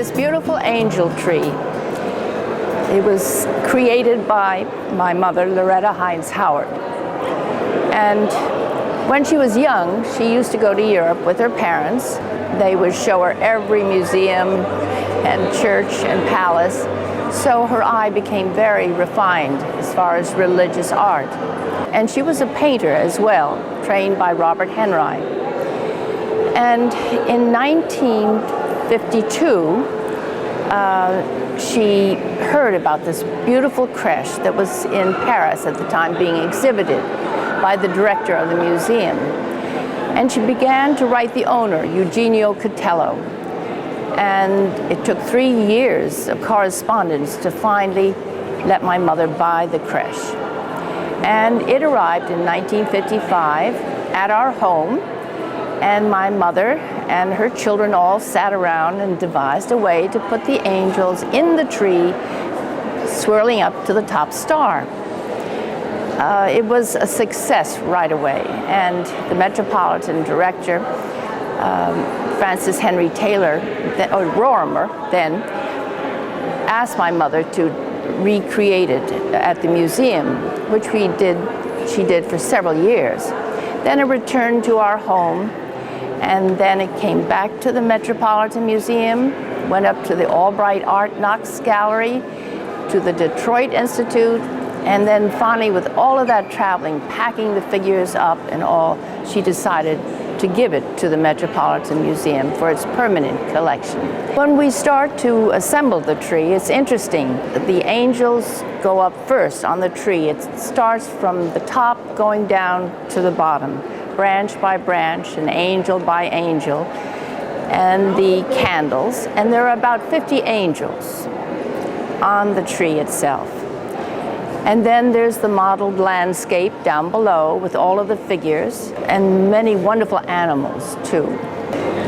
this beautiful angel tree. It was created by my mother, Loretta Hines Howard. And when she was young, she used to go to Europe with her parents. They would show her every museum and church and palace. So her eye became very refined as far as religious art. And she was a painter as well, trained by Robert Henri. And in 1952, she heard about this beautiful crèche that was in Paris at the time being exhibited by the director of the museum. And she began to write the owner, Eugenio Catello. And it took 3 years of correspondence to finally let my mother buy the crèche. And it arrived in 1955 at our home, and my mother and her children all sat around and devised a way to put the angels in the tree, swirling up to the top star. It was a success right away, and the Metropolitan director, Francis Henry Taylor, or Rorimer then, asked my mother to recreate it at the museum, which she did for several years. Then it returned to our home, and then it came back to the Metropolitan Museum, went up to the Albright Art Knox Gallery, to the Detroit Institute, and then finally, with all of that traveling, packing the figures up and all, she decided to give it to the Metropolitan Museum for its permanent collection. When we start to assemble the tree, it's interesting. The angels go up first on the tree. It starts from the top going down to the bottom, branch by branch and angel by angel, and the candles. And there are about 50 angels on the tree itself. And then there's the modeled landscape down below with all of the figures and many wonderful animals too.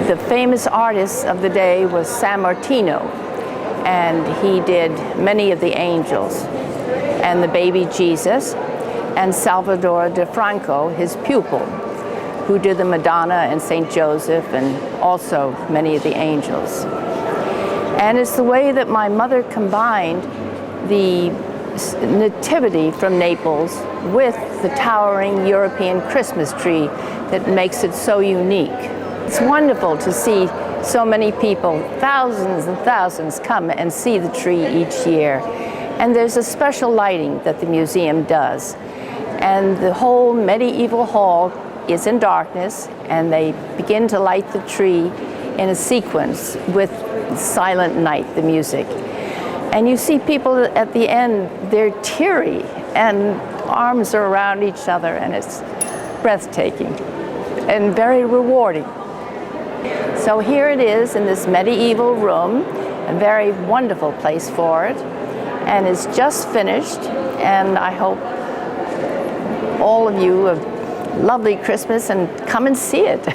The famous artist of the day was San Martino, and he did many of the angels and the baby Jesus, and Salvador de Franco, his pupil, who did the Madonna and St. Joseph and also many of the angels. And it's the way that my mother combined the nativity from Naples with the towering European Christmas tree that makes it so unique. It's wonderful to see so many people, thousands and thousands, come and see the tree each year. And there's a special lighting that the museum does. And the whole medieval hall is in darkness, and they begin to light the tree in a sequence with Silent Night, the music. And you see people at the end, they're teary and arms are around each other, and it's breathtaking and very rewarding. So here it is in this medieval room, a very wonderful place for it, and it's just finished, and I hope all of you have a lovely Christmas and come and see it.